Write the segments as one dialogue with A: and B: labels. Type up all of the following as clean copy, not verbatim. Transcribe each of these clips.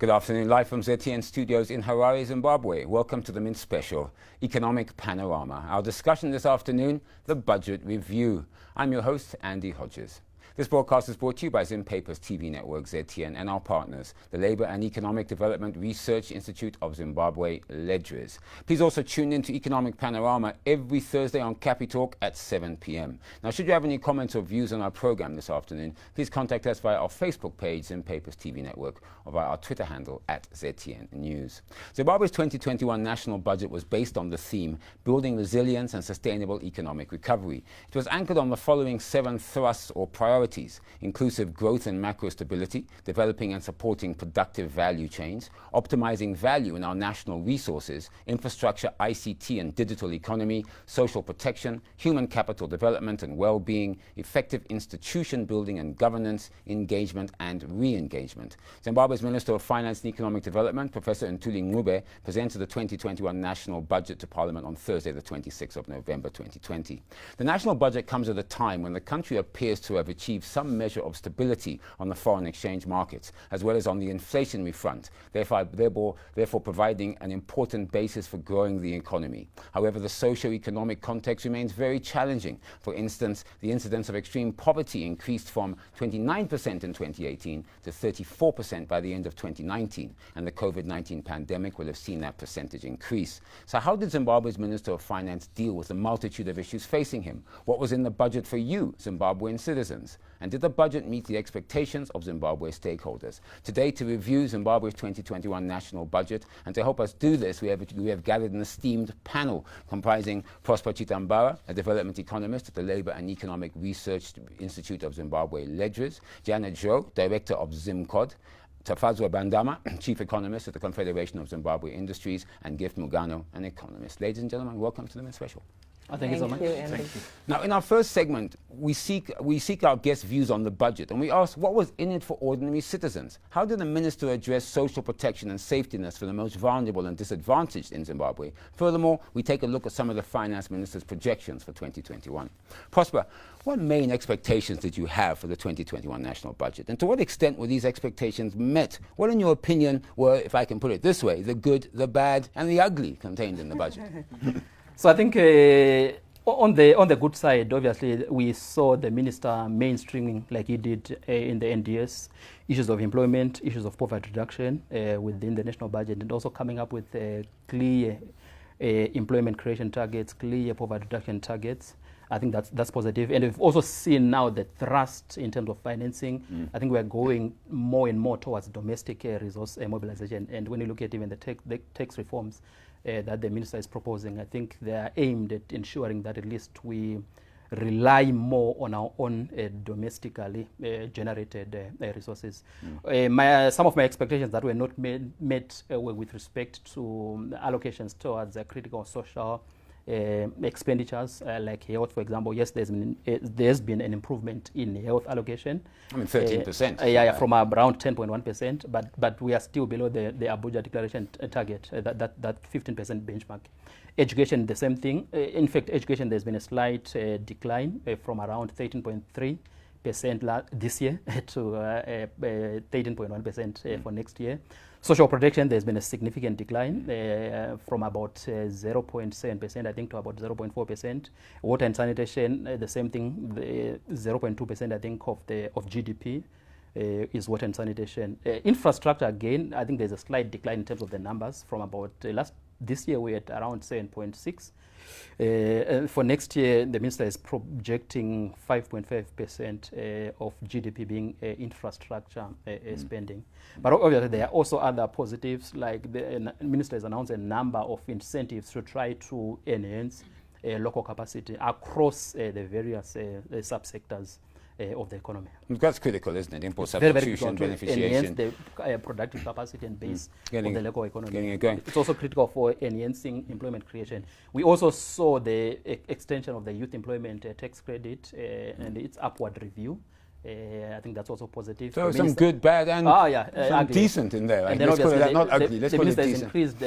A: Good afternoon, live from ZTN studios in Harare, Zimbabwe. Welcome to the Mint Special, Economic Panorama. Our discussion this afternoon, the Budget Review. I'm your host, Andy Hodges. This broadcast is brought to you by Zim Paper's TV network, ZTN, and our partners, the Labour and Economic Development Research Institute of Zimbabwe, Ledriz. Please also tune in to Economic Panorama every Thursday on Capi Talk at 7 p.m. Now, should you have any comments or views on our program this afternoon, please contact us via our Facebook page, Zim Paper's TV network, or via our Twitter handle at ZTN News. Zimbabwe's 2021 national budget was based on the theme, Building Resilience and Sustainable Economic Recovery. It was anchored on the following 7 thrusts or priorities: inclusive growth and macro stability, developing and supporting productive value chains, optimizing value in our national resources, infrastructure, ICT and digital economy, social protection, human capital development and well-being, effective institution building and governance, engagement and re-engagement. Zimbabwe's Minister of Finance and Economic Development, Professor Ntuli Ncube, presented the 2021 national budget to Parliament on Thursday, the 26th of November 2020. The national budget comes at a time when the country appears to have achieved some measure of stability on the foreign exchange markets, as well as on the inflationary front, therefore providing an important basis for growing the economy. However, the socio-economic context remains very challenging. For instance, the incidence of extreme poverty increased from 29% in 2018 to 34% by the end of 2019, and the COVID-19 pandemic will have seen that percentage increase. So how did Zimbabwe's Minister of Finance deal with the multitude of issues facing him? What was in the budget for you, Zimbabwean citizens? And did the budget meet the expectations of Zimbabwe stakeholders? Today, to review Zimbabwe's 2021 national budget, and to help us do this, we have gathered an esteemed panel comprising Prosper Chitambara, a development economist at the Labour and Economic Research Institute of Zimbabwe, Ledriz, Janet Jo, director of ZimCod, Tafazwa Bandama, chief economist at the Confederation of Zimbabwe Industries, and Gift Mugano, an economist. Ladies and gentlemen, welcome to the Mint Special.
B: Thank you so much.
C: Thank you.
A: Now, in our first segment, we seek our guests' views on the budget, and we ask what was in it for ordinary citizens. How did the minister address social protection and safety nets for the most vulnerable and disadvantaged in Zimbabwe? Furthermore, we take a look at some of the finance minister's projections for 2021. Prosper, what main expectations did you have for the 2021 national budget, and to what extent were these expectations met? What, in your opinion, were, if I can put it this way, the good, the bad, and the ugly contained in the budget?
B: So I think on the good side, obviously, we saw the minister mainstreaming, like he did in the NDS, issues of employment, issues of poverty reduction within the national budget, and also coming up with clear employment creation targets, clear poverty reduction targets. I think that's positive. And we've also seen now the thrust in terms of financing. I think we're going more and more towards domestic resource mobilization. And when you look at even the tax reforms that the minister is proposing, I think they are aimed at ensuring that at least we rely more on our own domestically generated resources. Some of my expectations that were not met were with respect to allocations towards critical social expenditures like health, for example. Yes, there's been an improvement in health allocation.
A: I mean, 13%.
B: Yeah, from around 10.1%, but we are still below the Abuja declaration target, that 15% benchmark. Education, the same thing. In fact, education, there's been a slight decline from around 13.3% this year to 13.1% for next year. Social protection, there's been a significant decline from about 0.7%, I think, to about 0.4%. Water and sanitation, the same thing, 0.2%, I think, of GDP is water and sanitation. Infrastructure, again, I think there's a slight decline in terms of the numbers from about this year we're at around 7.6. For next year, the minister is projecting 5.5% of GDP being infrastructure spending. But obviously, there are also other positives, like the minister has announced a number of incentives to try to enhance local capacity across the various subsectors of the economy.
A: That's critical, isn't it? Import substitution, beneficiation.
B: Enhance the productive capacity and base of the local economy.
A: Getting it going.
B: It's also critical for enhancing employment creation. We also saw the extension of the youth employment tax credit and its upward review. I think that's also positive.
A: So some good, bad, and some decent in there.
B: And then
A: let's call it that, not ugly.
B: The minister has increased,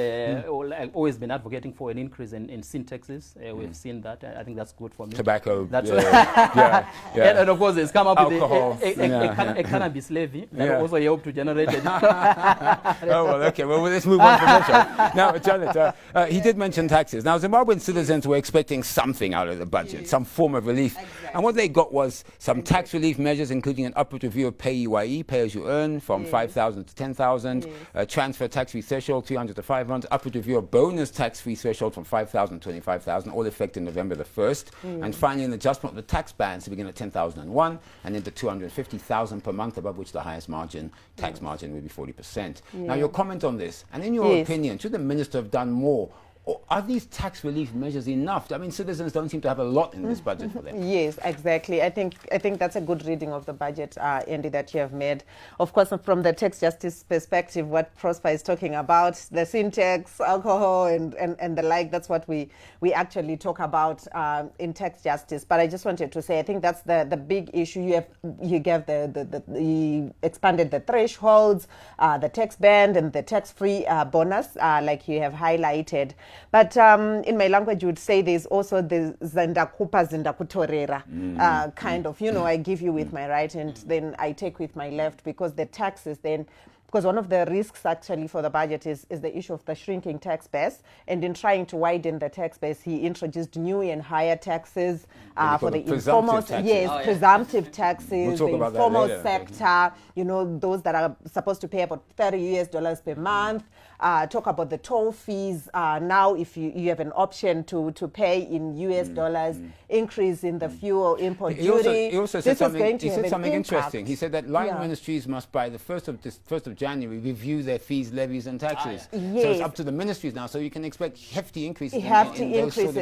B: always been advocating for an increase in sin taxes. We've seen that. I think that's good for me.
A: Tobacco.
B: That's
A: and
B: of course, it's come up
A: alcohol.
B: with a cannabis levy that also helped to generate it.
A: Well, let's move on from that. Now, Janet, he did mention taxes. Now, Zimbabwean citizens were expecting something out of the budget, some form of relief.
C: Exactly.
A: And what they got was some tax relief measures, including an upward review of PAYE, pay as you earn, from 5,000 to 10,000, transfer tax-free threshold 300 to 500, upward review of bonus tax-free threshold from 5,000 to 25,000, all effective November the 1st. And finally, an adjustment of the tax bands to begin at 10,001 and into 250,000 per month, above which the highest margin, tax margin, will be 40%. Now, your comment on this, and in your opinion, should the minister have done more? Or are these tax relief measures enough? I mean, citizens don't seem to have a lot in this budget for them.
C: Yes, exactly. I think that's a good reading of the budget, Andy, that you have made. Of course, from the tax justice perspective, what Prosper is talking about, the sin tax, alcohol, and the like, that's what we actually talk about in tax justice. But I just wanted to say, I think that's the big issue. You gave you expanded the thresholds, the tax band, and the tax-free bonus, like you have highlighted. But in my language, you would say there's also the zindakupa zindakutorera kind of, I give you with my right and then I take with my left, because the taxes then, because one of the risks actually for the budget is the issue of the shrinking tax base. And in trying to widen the tax base, he introduced new and higher taxes for the informal, presumptive taxes, the informal sector, those that are supposed to pay about $30 per month. Talk about the toll fees. Now, if you have an option to pay in US dollars, increase in the fuel import duty.
A: He also said something interesting. He said that line ministries must, by the 1st of January, review their fees, levies, and taxes. So it's up to the ministries now. So you can expect hefty increases.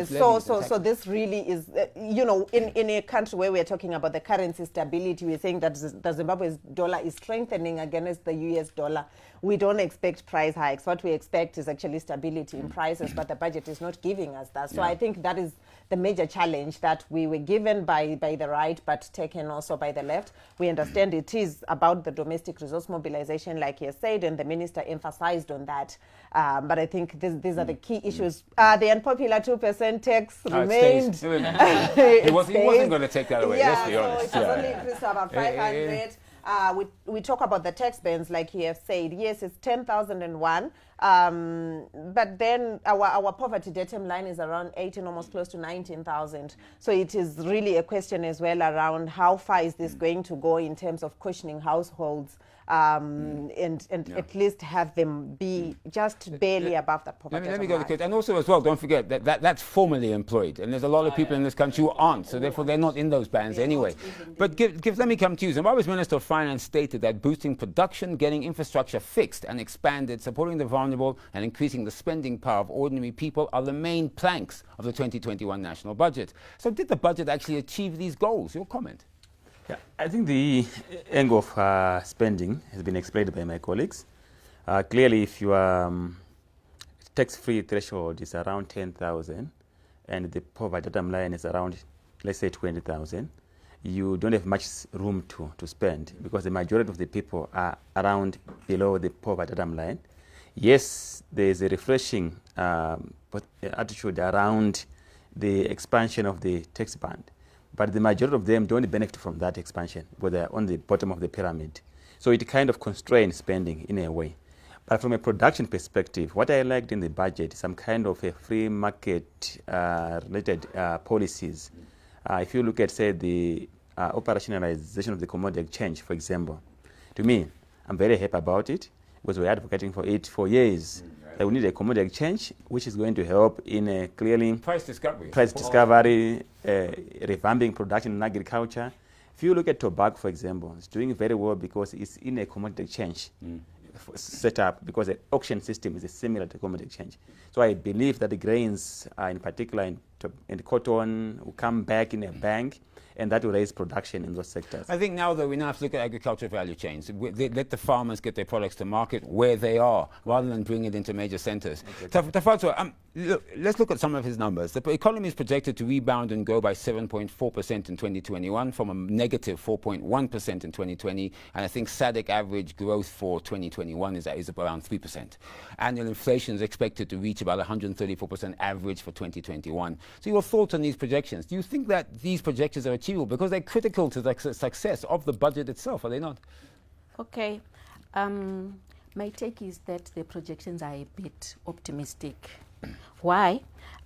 C: So this really is, in a country where we're talking about the currency stability, we're saying that the Zimbabwe's dollar is strengthening against the US dollar. We don't expect price hikes. What we expect is actually stability in prices, but the budget is not giving us that. So I think that is the major challenge that we were given by the right, but taken also by the left. We understand it is about the domestic resource mobilization, like you said, and the minister emphasized on that. But I think these are the key issues. The unpopular 2% tax remained.
A: He wasn't going to take that away, let's be honest.
C: So it has only increased to about 500. We talk about the tax bands, like you have said. Yes, it's 10,001. But then our poverty datum line is around 18, almost close to 19,000. So it is really a question as well around how far is this going to go in terms of cushioning households, and at least have them be just barely above that poverty.
A: Let me go to Chris. And also as well, don't forget that's formally employed. And there's a lot of people in this country who aren't. So therefore they're not in those bands anyway. But let me come to you. Zimbabwe's Minister of Finance stated that boosting production, getting infrastructure fixed and expanded, supporting the vulnerable and increasing the spending power of ordinary people are the main planks of the 2021 national budget. So did the budget actually achieve these goals? Your comment?
D: Yeah, I think the angle of spending has been explained by my colleagues. Clearly, if your tax-free threshold is around 10,000 and the poverty datum line is around, let's say, 20,000, you don't have much room to spend, because the majority of the people are around below the poverty datum line. Yes, there is a refreshing attitude around the expansion of the tax band, but the majority of them don't benefit from that expansion, because they're on the bottom of the pyramid. So it kind of constrains spending in a way. But from a production perspective, what I liked in the budget is some kind of a free market related policies. If you look at, say, the operationalization of the commodity exchange, for example, to me, I'm very happy about it, because we're advocating for it for years. That we need a commodity exchange, which is going to help in clearly price discovery, revamping production in agriculture. If you look at tobacco, for example, it's doing very well because it's in a commodity exchange set up, because the auction system is similar to commodity exchange. So I believe that the grains, in particular, and cotton will come back in a bank, and that will raise production in those sectors.
A: I think now, though, we now have to look at agricultural value chains. Let the farmers get their products to market where they are, rather than bring it into major centres. Tafatso, let's look at some of his numbers. The economy is projected to rebound and grow by 7.4% in 2021 from a negative 4.1% in 2020, and I think SADC average growth for 2021 is around 3%. Annual inflation is expected to reach about 134% average for 2021. So your thoughts on these projections? Do you think that these projections are achievable? Because they're critical to the success of the budget itself, are they not?
E: Okay. My take is that the projections are a bit optimistic. Why?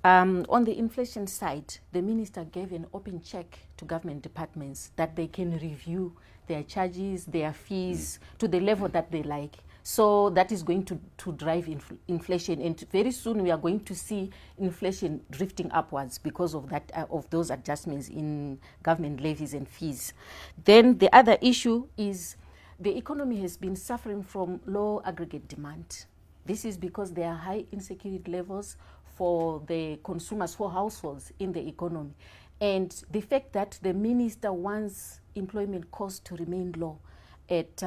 E: On the inflation side, the minister gave an open check to government departments that they can review their charges, their fees to the level that they like. So that is going to drive inflation, and very soon we are going to see inflation drifting upwards because of that, of those adjustments in government levies and fees. Then the other issue is the economy has been suffering from low aggregate demand. This is because there are high insecurity levels for the consumers, for households in the economy. And the fact that the minister wants employment costs to remain low at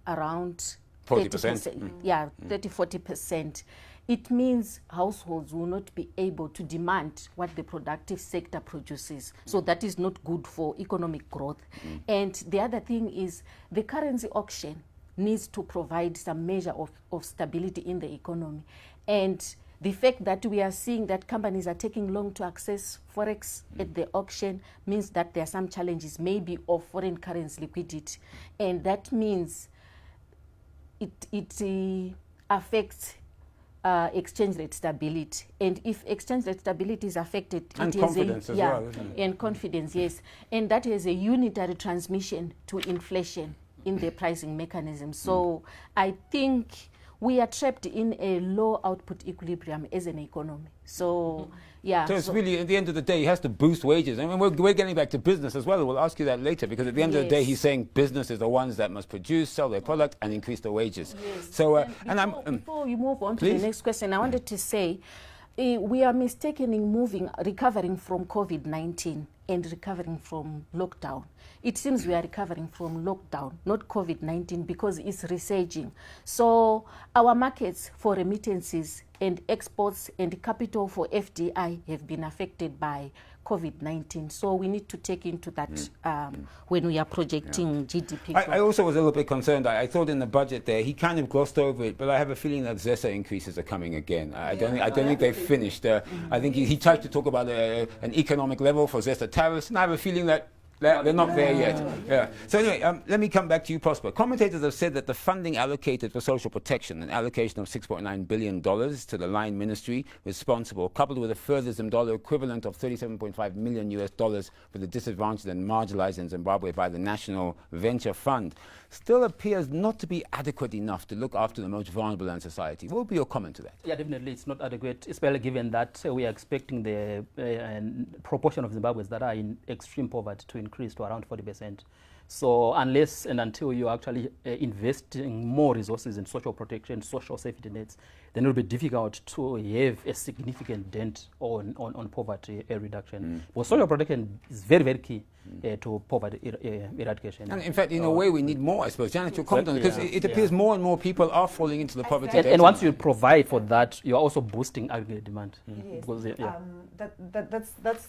E: around
A: 40%.
E: Yeah, 30-40%. It means households will not be able to demand what the productive sector produces. So that is not good for economic growth. And the other thing is the currency auction needs to provide some measure of stability in the economy. And the fact that we are seeing that companies are taking long to access forex at the auction means that there are some challenges maybe of foreign currency liquidity. And that means it affects exchange rate stability, and if exchange rate stability is affected,
A: and confidence as well, isn't it?
E: And confidence, yes, and that has a unitary transmission to inflation in the pricing mechanism. So I think we are trapped in a low output equilibrium as an economy. So yeah.
A: So it's really, at the end of the day, he has to boost wages. I mean, we're getting back to business as well. We'll ask you that later, because at the end of the day, he's saying businesses are the ones that must produce, sell their product, and increase their wages.
E: Yes.
A: So,
E: before you move on to
A: please.
E: the next question, I wanted to say we are mistakenly recovering from COVID-19 and recovering from lockdown. It seems we are recovering from lockdown, not COVID-19, because it's resurging. So our markets for remittances and exports and capital for FDI have been affected by COVID-19. So we need to take into that when we are projecting GDP.
A: I also was a little bit concerned. I thought in the budget there, he kind of glossed over it, but I have a feeling that ZESA increases are coming again. I don't think they've finished. I think he tried to talk about an economic level for ZESA tariffs, and I have a feeling that they're not there yet. Yeah. So anyway, let me come back to you, Prosper. Commentators have said that the funding allocated for social protection, an allocation of $6.9 billion to the line ministry responsible, coupled with a further Zimbabwe equivalent of $37.5 million for the disadvantaged and marginalized in Zimbabwe by the National Venture Fund, still appears not to be adequate enough to look after the most vulnerable in society. What would be your comment to that?
B: Yeah, definitely it's not adequate, especially given that we are expecting the proportion of Zimbabweans that are in extreme poverty to increase to around 40%. So unless and until you're actually investing more resources in social protection, social safety nets, then it will be difficult to have a significant dent on poverty reduction. But social protection is very, very key to poverty eradication.
A: And in fact, in a way, we need more, I suppose. Janet, your comment on it, because it appears more and more people are falling into the poverty.
B: And once you provide for that, you're also boosting aggregate demand.
C: Yes.
B: Because,
C: that's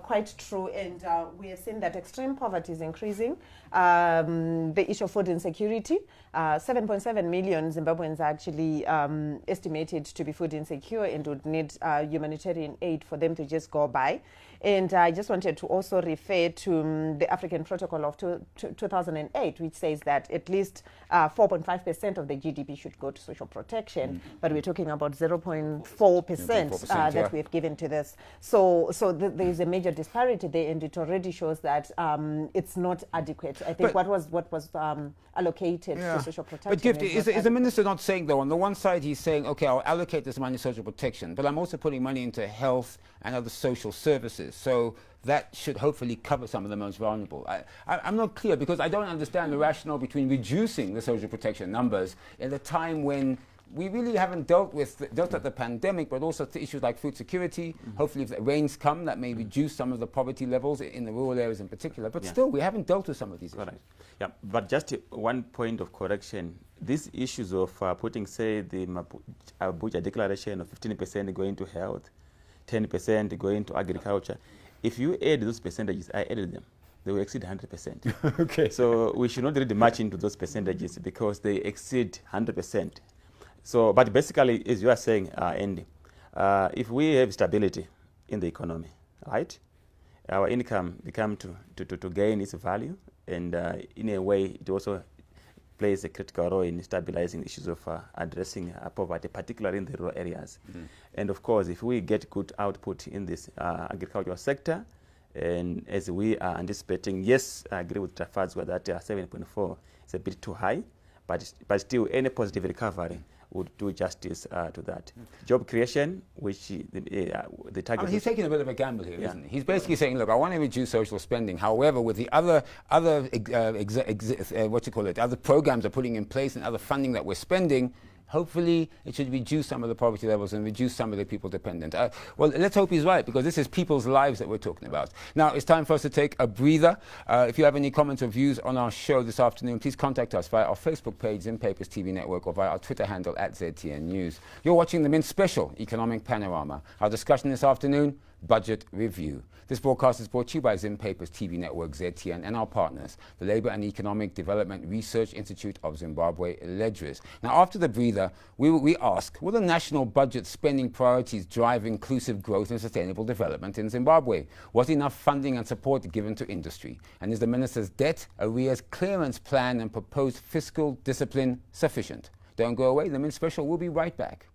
C: quite true, and we have seen that extreme poverty is increasing. The issue of food insecurity, 7.7 million Zimbabweans are actually estimated to be food insecure and would need humanitarian aid for them to just go by. And I just wanted to also refer to the African Protocol of 2008, which says that at least 4.5% of the GDP should go to social protection, but we're talking about 0.4% that we've given to this. So there is a major disparity there, and it already shows that it's not adequate. I think what was allocated to social protection.
A: But Gift, is the minister not saying, though, on the one side he's saying, okay, I'll allocate this money to social protection, but I'm also putting money into health and other social services. So that should hopefully cover some of the most vulnerable. I'm not clear, because I don't understand the rationale between reducing the social protection numbers at a time when we really haven't dealt with the pandemic, but also to issues like food security. Hopefully, if the rains come, that may reduce some of the poverty levels in the rural areas in particular. But still, we haven't dealt with some of these issues.
D: Right. Yeah, but just one point of correction. These issues of putting, say, the Abuja declaration of 15% going to health, 10% going to agriculture, if you add those percentages, I added them, they will exceed 100%.
A: Okay.
D: So we should not really match into those percentages because they exceed 100%. So, but basically, as you are saying, Andy, if we have stability in the economy, right, our income becomes to gain its value, and in a way, it also plays a critical role in stabilizing issues of addressing poverty, particularly in the rural areas. And of course, if we get good output in this agricultural sector, and as we are anticipating, yes, I agree with Trafadzwa that 7.4 is a bit too high, but still any positive recovery would do justice to that. Job creation, which the target...
A: he's taking a bit of a gamble here, isn't he? He's basically saying, look, I want to reduce social spending. However, with the other programs they're putting in place and other funding that we're spending, hopefully it should reduce some of the poverty levels and reduce some of the people dependent. Well, let's hope he's right, because this is people's lives that we're talking about. Now, it's time for us to take a breather. If you have any comments or views on our show this afternoon, please contact us via our Facebook page, Zim Papers TV Network, or via our Twitter handle @ZTN News. You're watching the Mint Special Economic Panorama. Our discussion this afternoon, Budget Review. This broadcast is brought to you by Zim Papers TV Network, ZTN, and our partners, the Labour and Economic Development Research Institute of Zimbabwe, Ledriz. Now, after the breather, we ask, will the national budget spending priorities drive inclusive growth and sustainable development in Zimbabwe? Was enough funding and support given to industry? And is the minister's debt, arrears, clearance plan and proposed fiscal discipline sufficient? Don't go away. The Mint Special will be right back.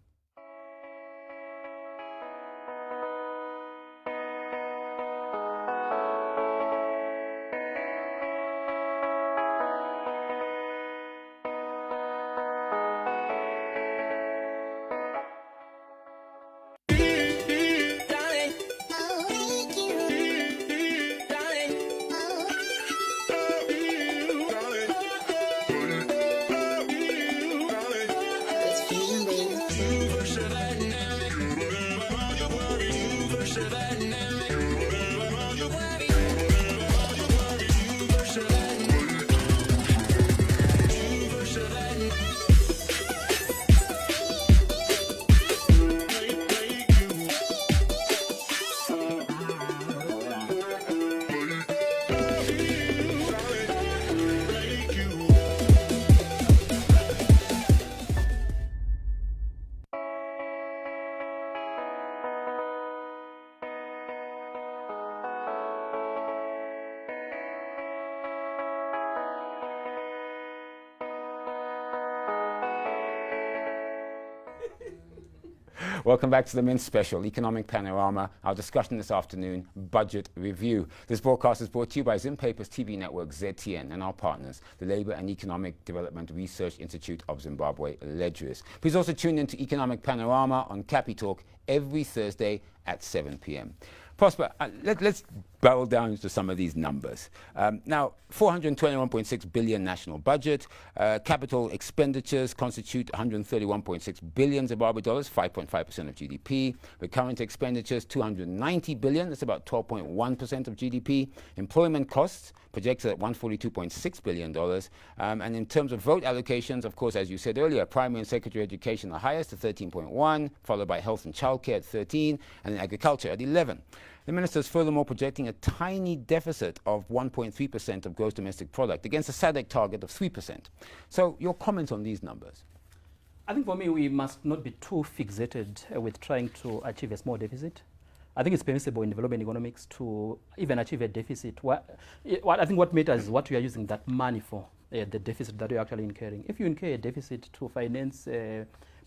A: Welcome back to the Mint Special Economic Panorama. Our discussion this afternoon, Budget Review. This broadcast is brought to you by Zim Papers TV Network, ZTN, and our partners, the Labour and Economic Development Research Institute of Zimbabwe, Ledriz. Please also tune in to Economic Panorama on Cappy Talk every Thursday at 7 p.m. Prosper, let's barrel down into some of these numbers. Now, 421.6 billion national budget. Capital expenditures constitute 131.6 billion Zimbabwe dollars, 5.5% of GDP. Recurrent expenditures, 290 billion, that's about 12.1% of GDP. Employment costs projected at $142.6 billion. And in terms of vote allocations, of course, as you said earlier, primary and secondary education the highest at 13.1, followed by health and childcare at 13, and agriculture at 11. The minister is furthermore projecting a tiny deficit of 1.3% of gross domestic product against a SADC target of 3%. So your comments on these numbers?
B: I think for me, we must not be too fixated with trying to achieve a small deficit. I think it's permissible in development economics to even achieve a deficit. I think what matters is what you are using that money for, the deficit that you're actually incurring. If you incur a deficit to finance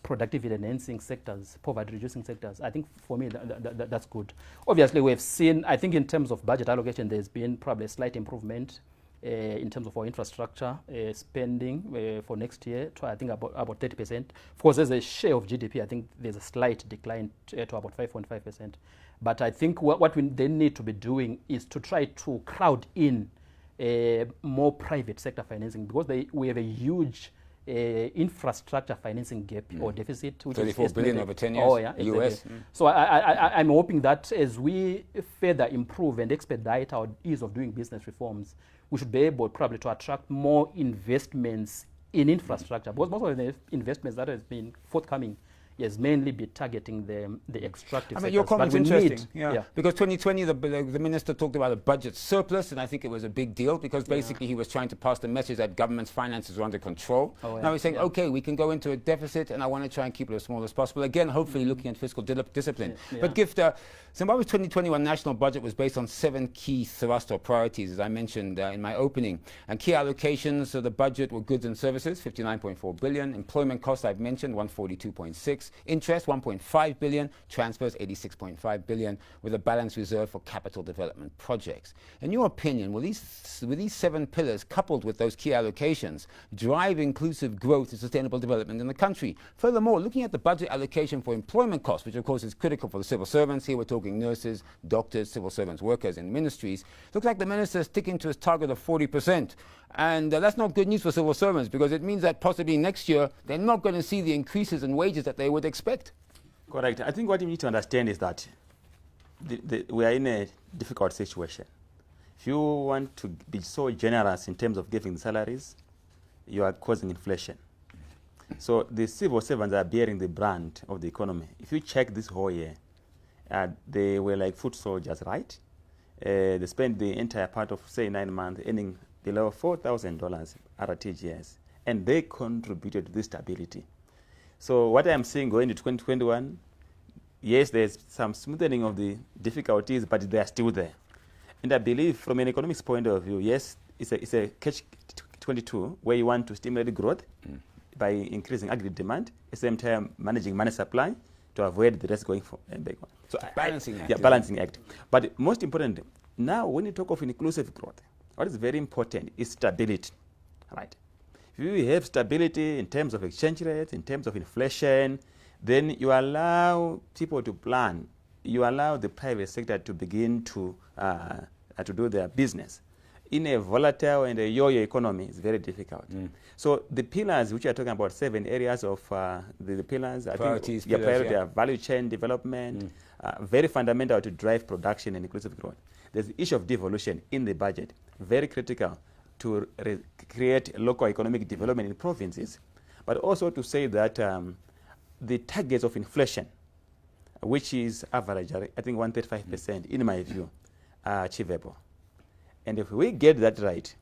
B: productivity enhancing sectors, poverty reducing sectors, I think for me that's good. Obviously, we have seen, I think in terms of budget allocation, there's been probably a slight improvement in terms of our infrastructure spending for next year to I think about 30%. Of course, as a share of GDP, I think there's a slight decline to about 5.5%. But I think what we then need to be doing is to try to crowd in more private sector financing, because we have a huge infrastructure financing gap or deficit, which is
A: 34 billion
B: estimated-
A: over 10 years.
B: Oh, yeah, exactly.
A: US.
B: So I'm hoping that as we further improve and expedite our ease of doing business reforms, we should be able probably to attract more investments in infrastructure. Because most of the investments that has been forthcoming yes, mainly be targeting the extractive sectors.
A: Your comment's
B: But we
A: interesting.
B: need-
A: Because 2020, the minister talked about a budget surplus, and I think it was a big deal because basically he was trying to pass the message that government's finances were under control. Now he's saying, okay, we can go into a deficit, and I want to try and keep it as small as possible. Again, hopefully looking at fiscal discipline. But Gift, Zimbabwe's 2021 national budget was based on 7 key thrust or priorities, as I mentioned in my opening. And key allocations of the budget were goods and services, 59.4 billion. Employment costs, I've mentioned, 142.6. Interest, 1.5 billion. Transfers, 86.5 billion, with a balanced reserve for capital development projects. In your opinion, will these 7 pillars, coupled with those key allocations, drive inclusive growth and sustainable development in the country? Furthermore, looking at the budget allocation for employment costs, which of course is critical for the civil servants, here we're talking nurses, doctors, civil servants, workers in ministries, looks like the minister is sticking to his target of 40%. And that's not good news for civil servants, because it means that possibly next year they're not going to see the increases in wages that they would expect.
D: Correct. I think what you need to understand is that we are in a difficult situation. If you want to be so generous in terms of giving salaries, you are causing inflation. So the civil servants are bearing the brunt of the economy. If you check this whole year, they were like foot soldiers, right? They spent the entire part of, say, 9 months earning below $4,000 RTGS, and they contributed to this stability. So what I'm seeing going into 2021, yes, there's some smoothing of the difficulties, but they are still there. And I believe from an economics point of view, yes, it's a catch-22 where you want to stimulate growth by increasing aggregate demand, at the same time managing money supply to avoid the rest going for a big one. So
A: balancing act.
D: Yeah, balancing act. But most important, now when you talk of inclusive growth, what is very important is stability, right? If you have stability in terms of exchange rates, in terms of inflation, then you allow people to plan. You allow the private sector to begin to do their business. In a volatile and a yo-yo economy, it's very difficult. So the pillars, which are talking about 7 areas of the pillars,
A: Priorities,
D: I think priority
A: yeah.
D: are value chain development, very fundamental to drive production and inclusive growth. There's the issue of devolution in the budget, very critical to create local economic development in provinces, but also to say that the targets of inflation, which is average, I think 135%, in my view, are achievable. And if we get that right,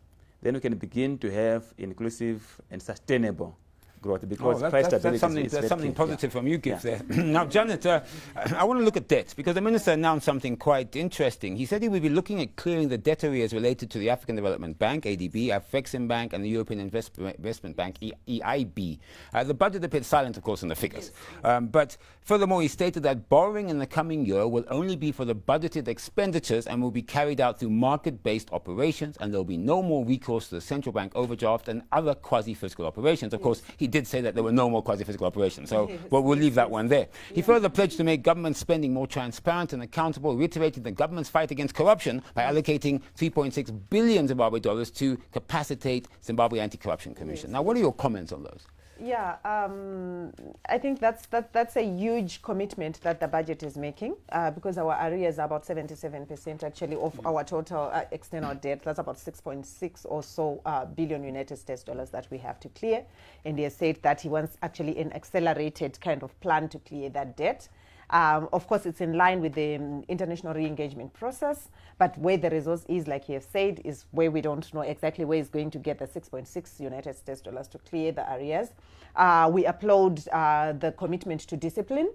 D: then we can begin to have inclusive and sustainable growth, because price stability
A: that's something positive from you, Gift, there. Now, Janet, I want to look at debt, because the minister announced something quite interesting. He said he would be looking at clearing the debt arrears related to the African Development Bank, ADB, Afrexim Bank, and the European Investment Bank, EIB. The budget appeared silent, of course, in the figures. But furthermore, he stated that borrowing in the coming year will only be for the budgeted expenditures and will be carried out through market-based operations, and there will be no more recourse to the central bank overdraft and other quasi-fiscal operations. Of course, he did say that there were no more quasi-fiscal operations, so we'll leave that one there. He further pledged to make government spending more transparent and accountable, reiterating the government's fight against corruption by allocating $3.6 billion Zimbabwe dollars to capacitate Zimbabwe Anti-Corruption Commission. Now, what are your comments on those?
C: Yeah, I think that's a huge commitment that the budget is making, because our arrears are about 77% actually of our total external debt. That's about 6.6 or so billion United States dollars that we have to clear. And he has said that he wants actually an accelerated kind of plan to clear that debt. Of course, it's in line with the international re-engagement process, but where the resource is, like he has said, is where we don't know exactly where he's going to get the 6.6 United States dollars to clear the arrears. We applaud the commitment to discipline,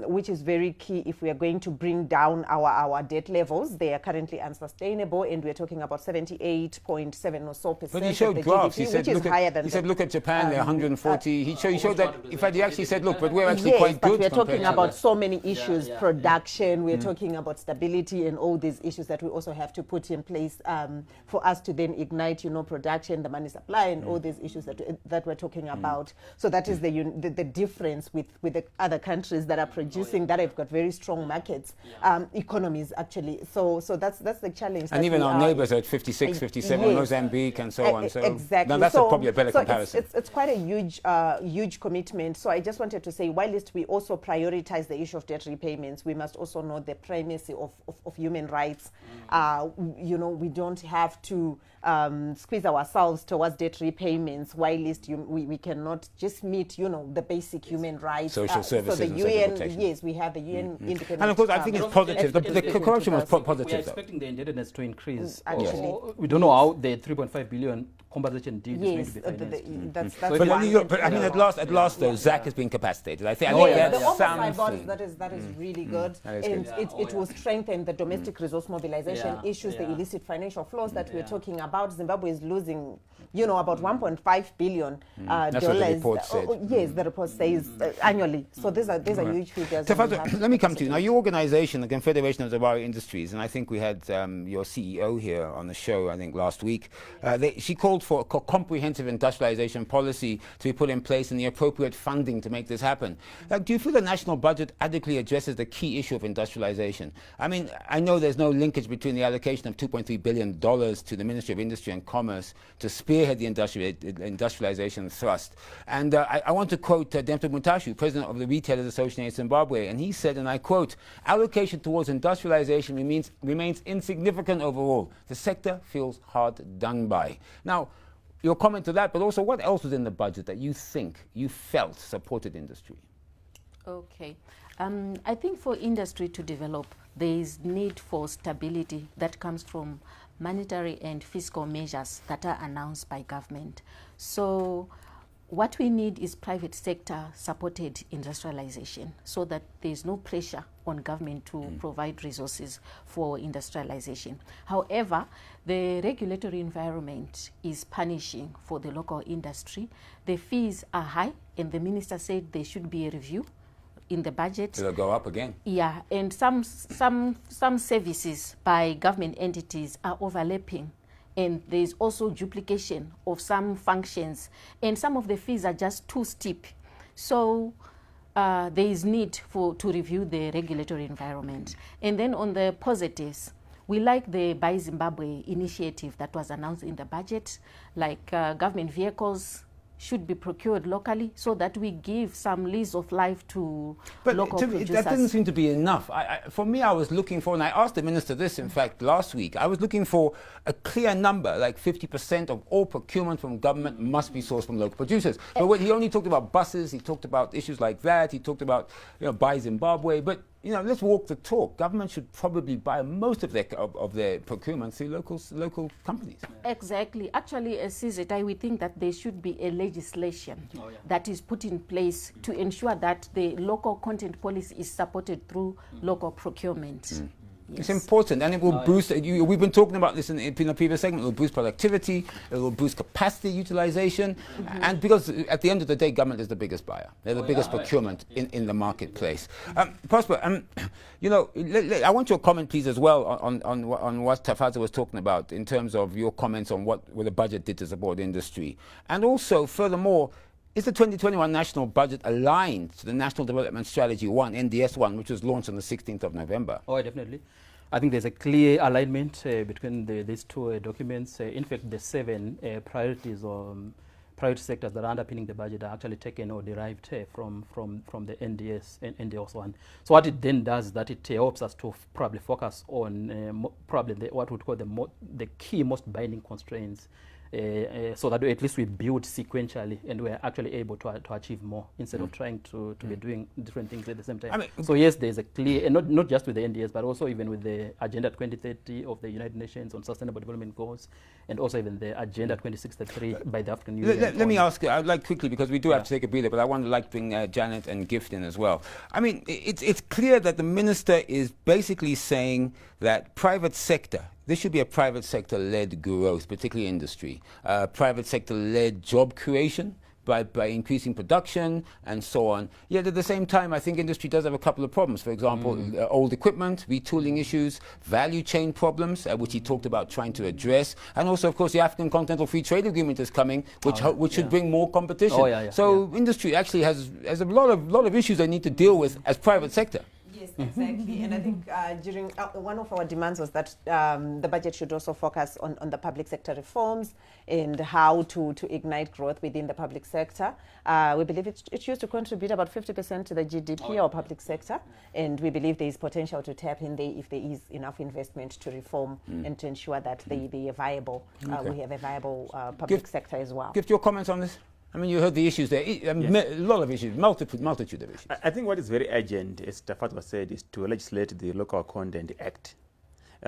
C: which is very key if we are going to bring down our debt levels. They are currently unsustainable, and we're talking about 78.7 or so percent.
A: But he showed graphs.
C: GDP,
A: He said, look at Japan, they're 140. He showed that, in fact, he actually said, look, but we're actually quite good.
C: But we're talking about about so many issues, production, we're
B: Mm.
C: talking about stability and all these issues that we also have to put in place for us to then ignite, production, the money supply, and all these issues that we're talking about. So that is the difference with the other countries that are producing, that have got very strong markets, economies actually. So that's the challenge.
A: And
C: that
A: even
C: we
A: our
C: are-
A: neighbours are at 56, 57,
C: Yes.
A: Mozambique and so on. So
C: exactly.
A: now that's probably a better comparison.
C: It's quite a huge commitment. So I just wanted to say, while we also prioritize the issue of debt repayments, we must also know the primacy of human rights. We don't have to squeeze ourselves towards debt repayments, while we cannot just meet, the basic human rights.
A: Social services
C: So the
A: and social
C: UN,
A: protection.
C: yes, we have the UN independent.
A: And of course, I think it's positive. The corruption was
B: We are
A: positive, though.
B: expecting the indebtedness to increase.
C: Actually.
B: We don't know how the 3.5 billion compensation deal is
C: Yes,
B: going to be financed.
C: that's
B: So
A: But,
C: one.
A: I mean, at last, though, Zach has been capacitated. I think
C: Oh,
A: that's
C: the oversight bodies,
A: something.
C: that is really good.
A: That is
C: And
A: good.
C: it will strengthen the domestic resource mobilization issues, the
B: Yeah.
C: illicit financial flows that we're talking about. Zimbabwe is losing, about 1.5 billion
A: That's what the
C: dollars.
A: report said.
C: Yes, the report says annually. So these are huge figures. and we
A: Tafazo,
C: have
A: let me come to you. Now,
C: participate.
A: your organization, the Confederation of Zimbabwe Industries, and I think we had your CEO here on the show, I think, last week. She called for a comprehensive industrialization policy to be put in place and the appropriate funding to make this happen. Do you feel the national budget adequately addresses the key issue of industrialization? I mean, I know there's no linkage between the allocation of $2.3 billion to the Ministry of Industry and Commerce to spearhead the industrialization thrust. And I want to quote Demto Mutashu, president of the Retailers Association in Zimbabwe, and he said, and I quote, "Allocation towards industrialization remains insignificant overall. The sector feels hard done by." Now, your comment to that, but also what else was in the budget that you felt supported industry?
E: Okay. I think for industry to develop, there is need for stability that comes from monetary and fiscal measures that are announced by government. So what we need is private sector supported industrialization, so that there is no pressure on government to provide resources for industrialization. However, the regulatory environment is punishing for the local industry. The fees are high, and the minister said there should be a review in the budget.
A: It'll go up again.
E: Yeah, and some services by government entities are overlapping, and there's also duplication of some functions, and some of the fees are just too steep. So there is need to review the regulatory environment. And then on the positives, we like the Buy Zimbabwe initiative that was announced in the budget, like government vehicles should be procured locally, so that we give some lease of life to local producers.
A: That doesn't seem to be enough. For me, I was looking for, and I asked the minister this, in fact, last week, I was looking for a clear number, like 50% of all procurement from government must be sourced from local producers. But when he only talked about buses, he talked about issues like that, he talked about Buy Zimbabwe, but let's walk the talk. Government should probably buy most of their procurement through local companies.
E: Exactly. Actually, as CZI, we think that there should be a legislation that is put in place to ensure that the local content policy is supported through local procurement. Yes.
A: It's important, and it will boost. We've been talking about this in the previous segment. It will boost productivity. It will boost capacity utilization, and because at the end of the day, government is the biggest buyer. They're the biggest procurement in the marketplace. Prosper, I want your comment, please, as well on what Tafazo was talking about in terms of your comments on what the budget did to support industry, and also furthermore. Is the 2021 national budget aligned to the National Development Strategy 1, NDS 1, which was launched on the 16th of November?
B: Oh, definitely. I think there's a clear alignment between these two documents. In fact, the 7 priorities or priority sectors that are underpinning the budget are actually taken or derived from the NDS 1. So what it then does is that it helps us to probably focus on what we would call the key most binding constraints, so that at least we build sequentially and we're actually able to achieve more instead of trying to be doing different things at the same time. So yes, there's a clear, and not just with the NDS, but also even with the Agenda 2030 of the United Nations on Sustainable Development Goals, and also even the Agenda 2063 by the African Union.
A: Let me ask, I'd like quickly, because we do have to take a breather, but I want to bring Janet and Gift in as well. I mean, it's clear that the minister is basically saying that private sector, this should be a private sector-led growth, particularly industry, private sector-led job creation, by increasing production and so on. Yet at the same time, I think industry does have a couple of problems. For example, old equipment, retooling issues, value chain problems, which he talked about trying to address. And also, of course, the African Continental Free Trade Agreement is coming, which should bring more competition. So industry actually has a lot of issues they need to deal with as private sector.
C: Yes, exactly. And I think during one of our demands was that the budget should also focus on the public sector reforms and how to ignite growth within the public sector. We believe it used to contribute about 50% to the GDP, our public sector, and we believe there is potential to tap in there if there is enough investment to reform and to ensure that they are viable. We have a viable public sector as well.
A: Give your comments on this. I mean, you heard the issues there. A lot of issues, multitude of issues.
D: I think what is very urgent, as Tafatwa said, is to legislate the Local Content Act,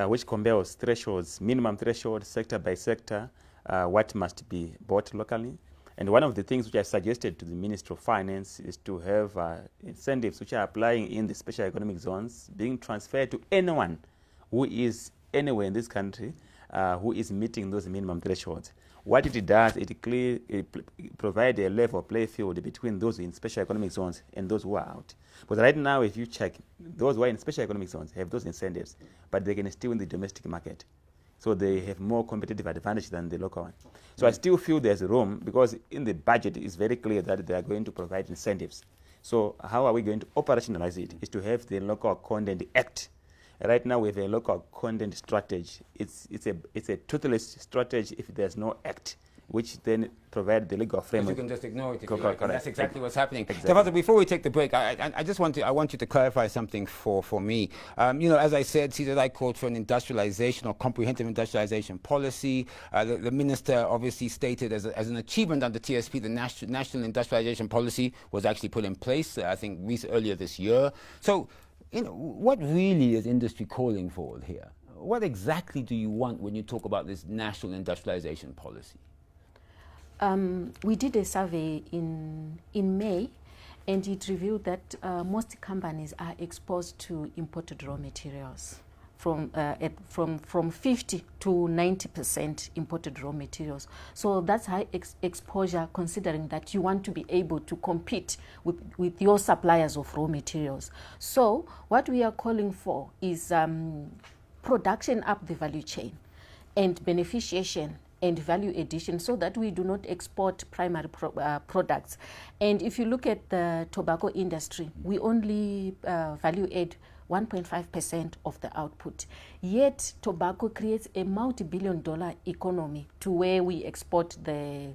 D: which compares thresholds, minimum thresholds, sector by sector, what must be bought locally. And one of the things which I suggested to the Minister of Finance is to have incentives which are applying in the special economic zones being transferred to anyone who is anywhere in this country who is meeting those minimum thresholds. What it does, it provides a level play field between those in special economic zones and those who are out. But right now, if you check, those who are in special economic zones have those incentives, but they can still win the domestic market. So they have more competitive advantage than the local one. So I still feel there's room, because in the budget it's very clear that they are going to provide incentives. So how are we going to operationalize it? Is to have the Local Content Act. Right now we have a local content strategy. It's a toothless strategy if there's no act, which then provide the legal framework.
A: You can just ignore it. That's exactly what's happening. Exactly. Before we take the break, I want you to clarify something for me. As I said, I called for an industrialization or comprehensive industrialization policy. The minister obviously stated as an achievement under TSP, the national industrialization policy was actually put in place, I think, earlier this year. So, what really is industry calling for here? What exactly do you want when you talk about this national industrialization policy?
E: We did a survey in May, and it revealed that most companies are exposed to imported raw materials, from 50 to 90% imported raw materials. So that's high exposure, considering that you want to be able to compete with your suppliers of raw materials. So what we are calling for is production up the value chain and beneficiation and value addition, so that we do not export primary products. And if you look at the tobacco industry, we only value add 1.5% of the output. Yet tobacco creates a multi-billion-dollar economy to where we export the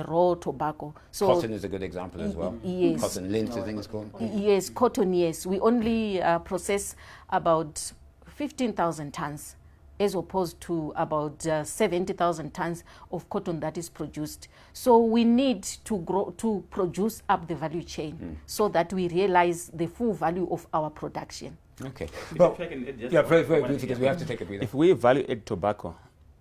E: raw tobacco. So
A: cotton is a good example as well.
E: Yes.
A: Cotton lint, I think it's called.
E: Yes, cotton, yes. We only process about 15,000 tons, as opposed to about 70,000 tons of cotton that is produced. So we need to produce up the value chain so that we realize the full value of our production.
A: Okay. Well, very briefly, because we have to take a breather.
D: If we value add tobacco,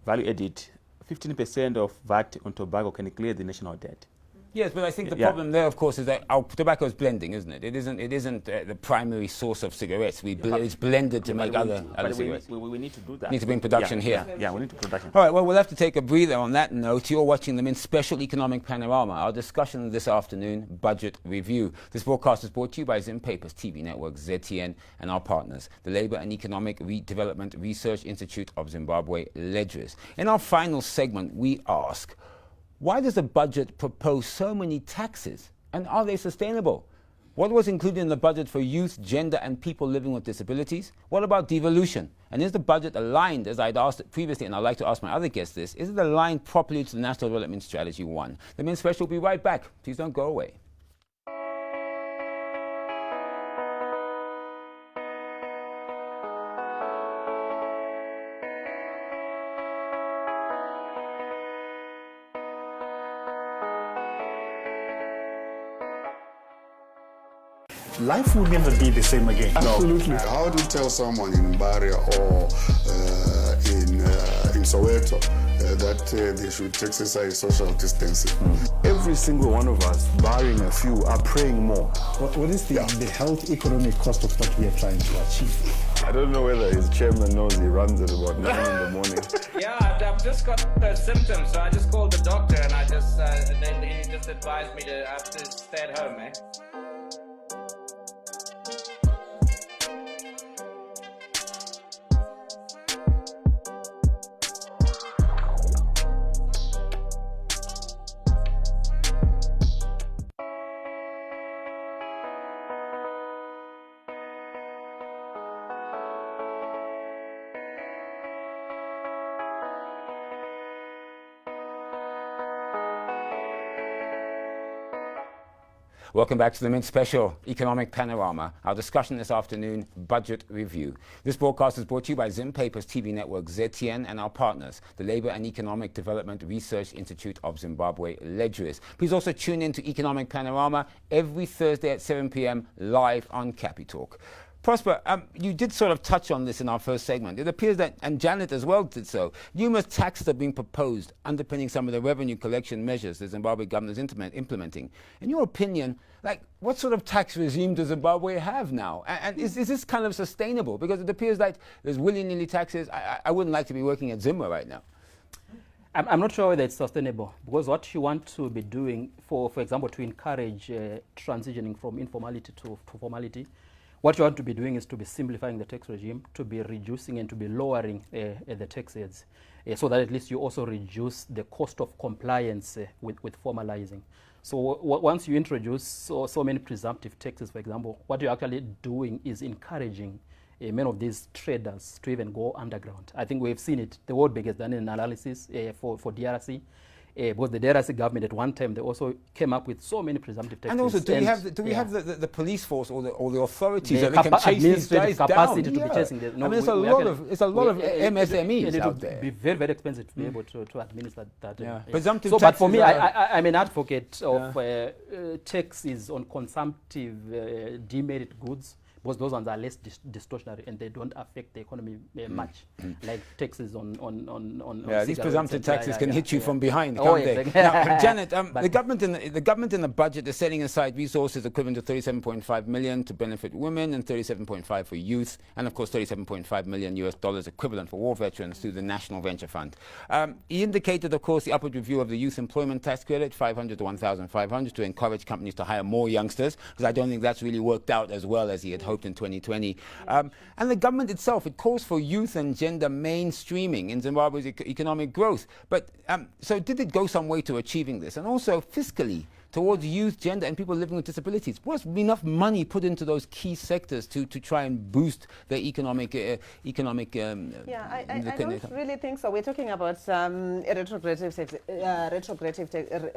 D: value add it, 15% of VAT on tobacco can clear the national debt.
A: Yes, but I think the problem there, of course, is that our tobacco is blending, isn't it? It isn't the primary source of cigarettes. It's blended to make other cigarettes.
D: We need to do that.
A: Need to bring production here.
D: Yeah, we need to production.
A: All right, well, we'll have to take a breather on that note. You're watching the Mint Special Economic Panorama. Our discussion this afternoon, Budget Review. This broadcast is brought to you by Zim Papers, TV Network, ZTN, and our partners, the Labour and Economic Development Research Institute of Zimbabwe, Ledriz. In our final segment, we ask, why does the budget propose so many taxes, and are they sustainable? What was included in the budget for youth, gender, and people living with disabilities? What about devolution? And is the budget aligned, as I'd asked previously, and I'd like to ask my other guests this, is it aligned properly to the National Development Strategy 1? The Mint Special will be right back. Please don't go away.
F: Life will never be the same again.
G: Absolutely. No. How do you tell someone in Mbari or in Soweto that they should exercise social distancing?
F: Every single one of us, barring a few, are praying more.
H: What is the health economic cost of what we are trying to achieve?
I: I don't know whether his chairman knows he runs at about 9 in the morning.
J: Yeah, I've just got symptoms, so I just called the doctor and then he just just advised me to have to stay at home, eh?
A: Welcome back to the Mint Special Economic Panorama. Our discussion this afternoon, Budget Review. This broadcast is brought to you by Zim Paper's TV network ZTN and our partners, the Labour and Economic Development Research Institute of Zimbabwe, Ledriz. Please also tune in to Economic Panorama every Thursday at 7 p.m. live on Capi Talk. Prosper, you did sort of touch on this in our first segment. It appears that, and Janet as well did so, numerous taxes are being proposed underpinning some of the revenue collection measures the Zimbabwe government is implementing. In your opinion, like, what sort of tax regime does Zimbabwe have now? And is this kind of sustainable? Because it appears like there's willy-nilly taxes. I wouldn't like to be working at Zimba right now.
B: I'm not sure whether it's sustainable, because what you want to be doing, for example, to encourage transitioning from informality to formality, what you want to be doing is to be simplifying the tax regime, to be reducing and to be lowering the tax rates, so that at least you also reduce the cost of compliance with formalizing. So once you introduce so many presumptive taxes, for example, what you're actually doing is encouraging many of these traders to even go underground. I think we've seen it. The World Bank has done an analysis for DRC. Because the DRC government at one time, they also came up with so many presumptive taxes.
A: And also, do we have the police force or the authorities that can chase these guys
B: capacity
A: down?
B: to be chasing them?
A: No, I mean, it's a lot of MSMEs out there.
B: It would be very, very expensive to be able to administer that.
A: Yeah. Presumptive
B: so,
A: taxes.
B: But for me, I'm an advocate of taxes on consumptive demerit goods, because those ones are less distortionary and they don't affect the economy much, like taxes on
A: these presumptive taxes can hit you from behind,
B: Oh,
A: can't they?
B: exactly.
A: Now, Janet, the government in the budget is setting aside resources equivalent to 37.5 million to benefit women and 37.5 for youth, and of course $37.5 million equivalent for war veterans through the National Venture Fund. He indicated, of course, the upward review of the youth employment tax credit, 500 to 1,500, to encourage companies to hire more youngsters, because I don't think that's really worked out as well as he had hoped in 2020. And the government itself, it calls for youth and gender mainstreaming in Zimbabwe's economic growth. But so did it go some way to achieving this? And also fiscally, towards youth, gender, and people living with disabilities, was enough money put into those key sectors to try and boost the economic
C: I don't really think so. We're talking about a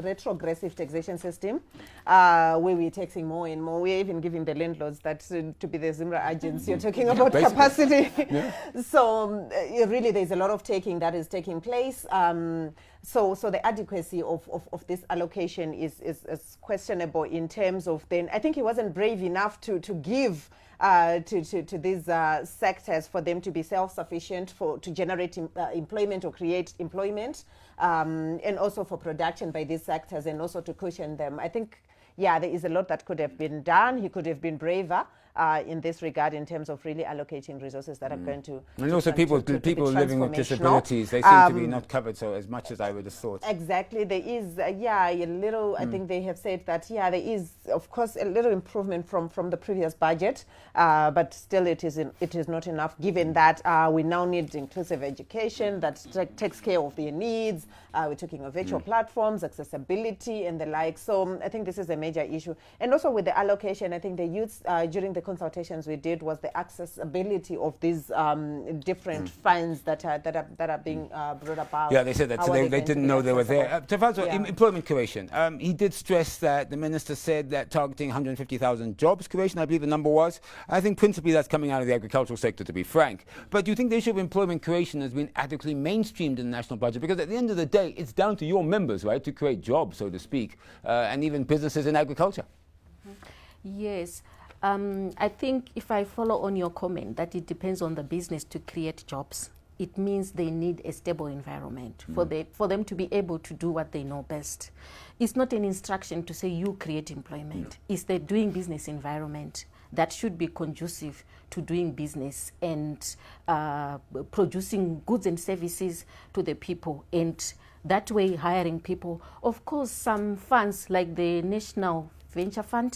C: retrogressive taxation system, where we're taxing more and more. We're even giving the landlords that to be the Zimbra agents. You're talking about capacity. So really, there's a lot of taking that is taking place. So the adequacy of this allocation is questionable in terms of then. I think he wasn't brave enough to give to these sectors for them to be self-sufficient, to generate employment or create employment, and also for production by these sectors, and also to cushion them. I think, there is a lot that could have been done. He could have been braver in this regard in terms of really allocating resources that are going to...
A: And also people living with disabilities, they seem to be not covered so as much as I would have thought.
C: Exactly. There is, a little, I think they have said that, there is, of course, a little improvement from the previous budget, but still it is not enough, given that we now need inclusive education that takes care of their needs. We're talking of virtual platforms, accessibility, and the like. So I think this is a major issue. And also with the allocation, I think the youth, during the consultations we did, was the accessibility of these different funds that are being brought about.
A: Yeah, they said that, so they didn't know they were there. Employment creation. He did stress that the minister said that targeting 150,000 jobs creation, I believe the number was. I think principally that's coming out of the agricultural sector, to be frank. But do you think the issue of employment creation has been adequately mainstreamed in the national budget? Because at the end of the day, it's down to your members, right, to create jobs, so to speak, and even businesses in agriculture.
E: Yes. I think if I follow on your comment that it depends on the business to create jobs, it means they need a stable environment for them to be able to do what they know best. It's not an instruction to say you create employment. It's the doing business environment that should be conducive to doing business and producing goods and services to the people, and that way hiring people. Of course, some funds like the National Venture Fund,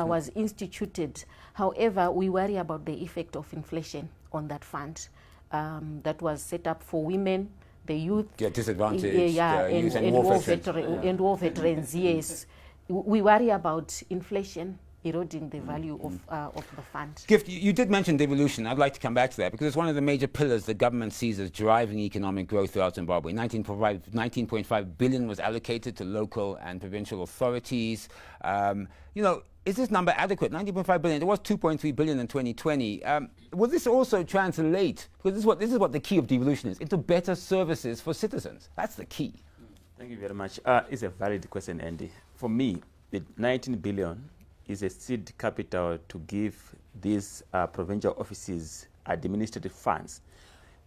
E: was instituted. However, we worry about the effect of inflation on that fund. That was set up for women, the youth,
A: disadvantaged,
E: and war veterans. Yes, we worry about inflation eroding the value of the fund.
A: Gift, you did mention devolution. I'd like to come back to that because it's one of the major pillars the government sees as driving economic growth throughout Zimbabwe. 19.5 billion was allocated to local and provincial authorities. Is this number adequate? 19.5 billion. It was 2.3 billion in 2020. Will this also translate, because this is what the key of devolution is, into better services for citizens? That's the key.
D: Thank you very much. It's a valid question, Andy. For me, the 19 billion is a seed capital to give these provincial offices administrative funds.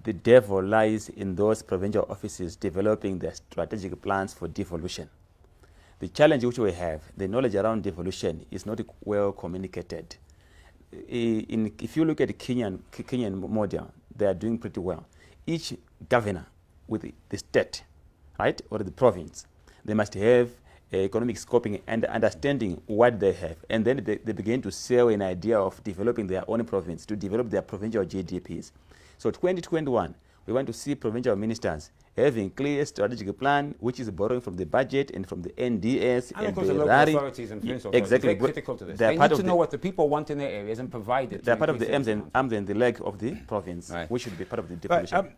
D: The devil lies in those provincial offices developing their strategic plans for devolution. The challenge which we have, the knowledge around devolution is not well communicated. If you look at the Kenyan model, they are doing pretty well. Each governor with the state, right, or the province, they must have economic scoping and understanding what they have, and then they begin to sell an idea of developing their own province, to develop their provincial GDPs. So 2021, we want to see provincial ministers having clear strategic plan, which is borrowing from the budget and from the NDS
A: and the local authorities and provincial authorities.
D: Exactly.
A: Very critical to this. They need to know what the people want in their areas and provide it.
D: They're part of the arms and the leg of the province, which should be part of the devolution.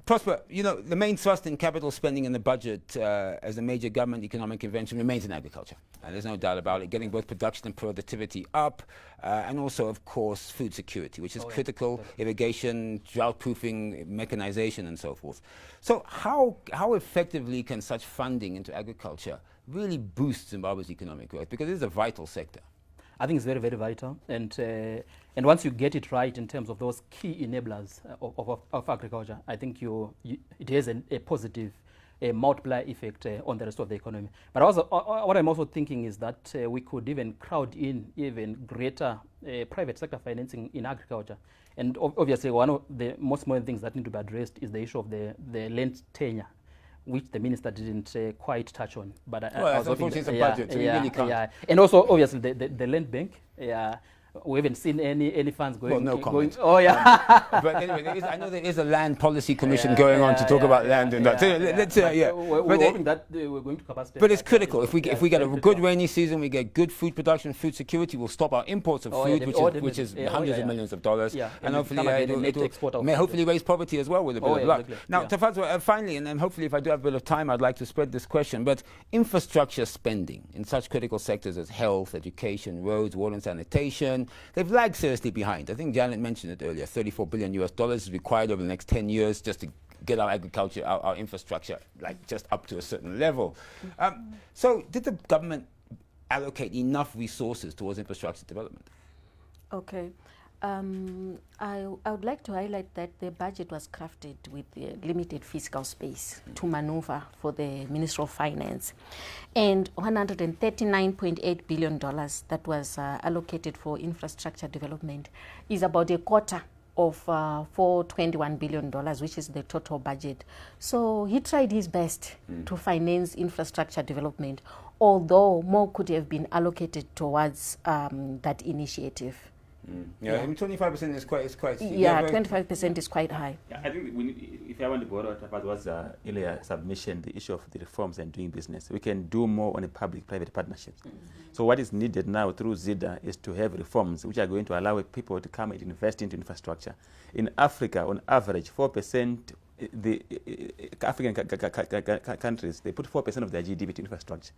A: Prosper, the main thrust in capital spending in the budget as a major government economic intervention remains in agriculture. There's no doubt about it, getting both production and productivity up, and also, of course, food security, which is critical, irrigation, drought-proofing, mechanization, and so forth. So how effectively can such funding into agriculture really boost Zimbabwe's economic growth? Because it is a vital sector.
B: I think it's very, very vital. And once you get it right in terms of those key enablers of agriculture, I think it has a positive multiplier effect on the rest of the economy. But also, what I'm also thinking is that we could even crowd in even greater private sector financing in agriculture. And obviously, one of the most important things that need to be addressed is the issue of the land tenure, which the minister didn't quite touch on. But I was hoping
A: it's a budget, so you really can't.
B: And also, obviously, the land bank. We haven't seen any funds going.
A: Well, no comment.
B: Oh, yeah.
A: But anyway, I know there is a land policy commission going on to talk about land and that. So let's
B: we're hoping that we're going to capacity.
A: But it's critical. If we get a good rainy season, we get good food production, food security. We'll stop our imports of food, which is hundreds of millions of dollars, and hopefully may hopefully raise poverty as well with a bit of luck.
B: Exactly.
A: Now, Tafadzwa, finally, and then hopefully, if I do have a bit of time, I'd like to spread this question. But infrastructure spending in such critical sectors as health, education, roads, water and sanitation, they've lagged seriously behind. I think Janet mentioned it earlier. $34 billion is required over the next 10 years just to get our agriculture, our infrastructure, like just up to a certain level. So did the government allocate enough resources towards infrastructure development?
E: Okay. I would like to highlight that the budget was crafted with limited fiscal space to maneuver for the Ministry of Finance. And $139.8 billion that was allocated for infrastructure development is about a quarter of $421 billion, which is the total budget. So he tried his best to finance infrastructure development, although more could have been allocated towards that initiative.
A: Yeah, I mean, 25% is quite.
E: Yeah, 25% is quite high.
D: Yeah, I think if I want to borrow what was earlier submission, the issue of the reforms and doing business, we can do more on a public-private partnerships. So what is needed now through ZIDA is to have reforms which are going to allow people to come and invest into infrastructure. In Africa, on average, 4%. The African countries, they put 4% of their GDP to infrastructure.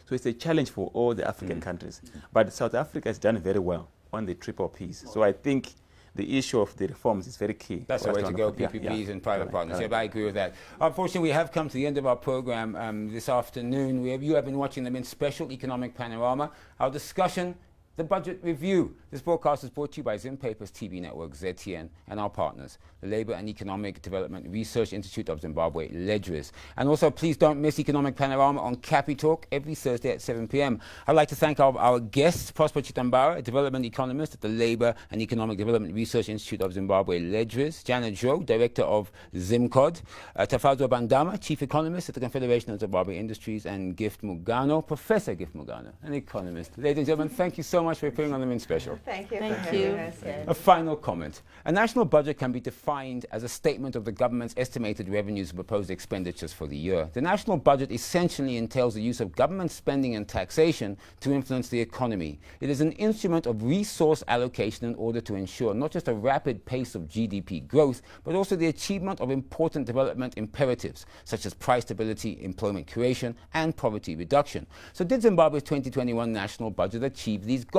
D: So it's a challenge for all the African countries. But South Africa has done very well on the triple Ps. So I think the issue of the reforms is very key.
A: That's the way to go, PPPs and private partnership. I agree with that. Unfortunately, we have come to the end of our program this afternoon. You have been watching them in special economic panorama. Our discussion the Budget Review. This broadcast is brought to you by Zim Paper's TV network, ZTN, and our partners, the Labour and Economic Development Research Institute of Zimbabwe, Ledriz. And also, please don't miss Economic Panorama on Cappy Talk every Thursday at 7 p.m. I'd like to thank our guests, Prosper Chitambara, a development economist at the Labour and Economic Development Research Institute of Zimbabwe, Ledriz, Janet Jo, director of ZimCod, Tafadzwa Bandama, chief economist at the Confederation of Zimbabwe Industries, and Gift Mugano, Professor Gift Mugano, an economist. Ladies and gentlemen, thank you so much for appearing on the Min Special.
C: Thank you.
E: Thank you.
A: A final comment. A national budget can be defined as a statement of the government's estimated revenues and proposed expenditures for the year. The national budget essentially entails the use of government spending and taxation to influence the economy. It is an instrument of resource allocation in order to ensure not just a rapid pace of GDP growth, but also the achievement of important development imperatives, such as price stability, employment creation, and poverty reduction. So did Zimbabwe's 2021 national budget achieve these goals?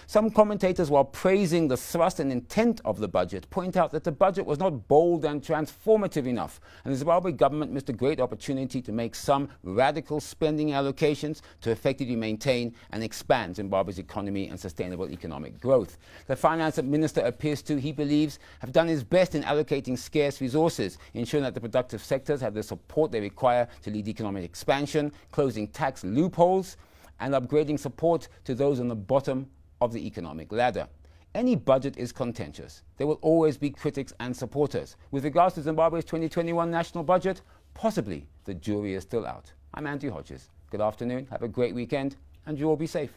A: Some commentators, while praising the thrust and intent of the budget, point out that the budget was not bold and transformative enough, and the Zimbabwe government missed a great opportunity to make some radical spending allocations to effectively maintain and expand Zimbabwe's economy and sustainable economic growth. The finance minister appears to, he believes, have done his best in allocating scarce resources, ensuring that the productive sectors have the support they require to lead economic expansion, closing tax loopholes, and upgrading support to those on the bottom of the economic ladder. Any budget is contentious. There will always be critics and supporters. With regards to Zimbabwe's 2021 national budget, possibly the jury is still out. I'm Andy Hodges. Good afternoon, have a great weekend, and you all be safe.